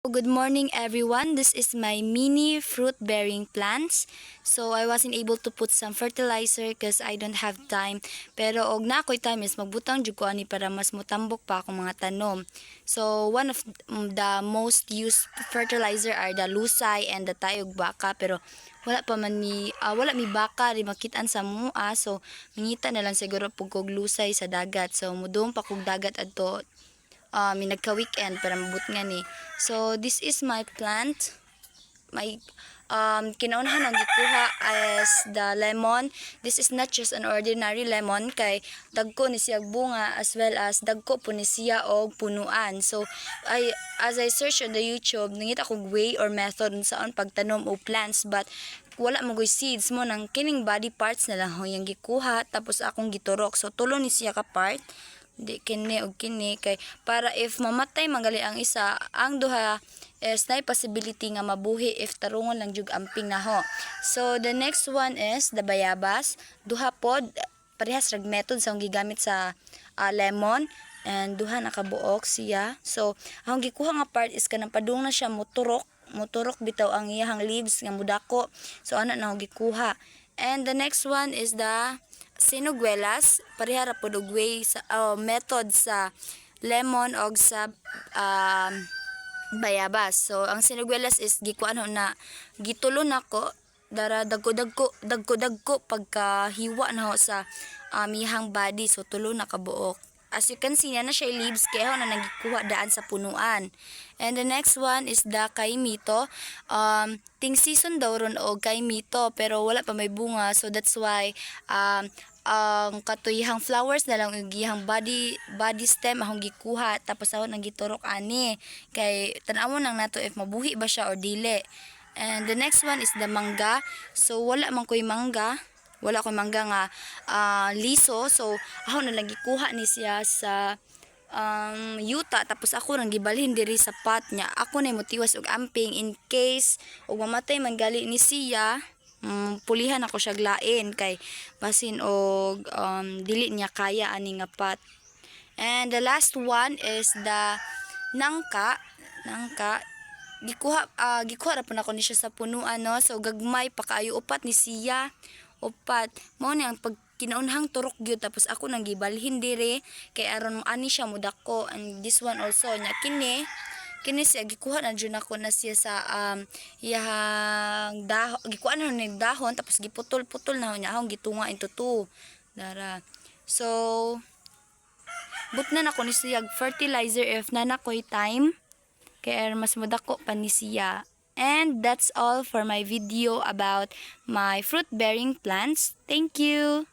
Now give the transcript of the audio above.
Good morning everyone. This is my mini fruit bearing plants. So I wasn't able to put some fertilizer because I don't have time. Pero og na ako'y time is magbutang jud ko ani para mas mutambok pa akong mga tanom. So one of the most used fertilizer are the lusay and the tayog baka, pero wala mi baka ri makitaan sa mua, so mangita na lang siguro pug kog lusay sa dagat. So mudong pa kog dagat adto nagka-weekend para mabut nga ni. So this is my plant. My kinaunahan ang gikuha as the lemon. This is not just an ordinary lemon, kay dagko ni siya bunga as well as dagko po ni siya og punuan. So as I search on the YouTube, nangita kog way or method saan pagtanom og plants, but wala mo seeds mo nang kining body parts na lang yung gikuha tapos akong giturok. So tulo ni siya ka part, di kini og kini, kay para if mamatay manggali ang isa, ang duha is na possibility nga mabuhi if tarungon lang jug amping naho. So the next one is the bayabas. Duha pod parehas rag method sa gigamit sa lemon, and duha nakabuok siya. So ang gikuha nga part is kanang padung na siya muturok bitaw ang iyang leaves nga mudako. So ana na gikuha. And the next one is the siniguelas. Pareha ra pod og way sa method sa lemon og sa bayabas. So ang siniguelas is gikuan na gitulo nako dara dagko pagka-hiwa na ho sa iyang body. So tulo na kabuok. As you can see na siya leaves kaya na nagikuha daan sa punuan. And the next one is the kaimito. Ting season daw ron og kaimito pero wala pa may bunga, so that's why ang katuyihang flowers na lang yung gihang body stem akong gikuha tapos ako nang giturok ani kay tan-awon lang nato if mabuhi ba siya or dili. And the next one is the mangga. So wala man ko'y mangga nga liso, so ako na lang gikuha ni siya sa yuta tapos ako nang gibalhin diri sa pot niya. Ako na motiwas og amping in case og mamatay man gali ni siya, pulihan ako siya glain kay basin og dili niya kaya ani nga pot. And the last one is the nangka. Gikuha ra po nako ni siya sa punuan, no? So gagmay pa kaayo, upat ni siya. Upat mao ni ang pag kinaunhang turok gyud tapos ako nang gibalhin dire kay aron ani siya mudako. And this one also nya kini siya gikuha na jud ako na siya sa iyang dahon, gikuha na ni dahon tapos giputol-putol na niya akong gitunga into two dara. So but na nako ni siya fertilizer if nanakoy time kay mas mudako pa ni siya. And that's all for my video about my fruit bearing plants. Thank you.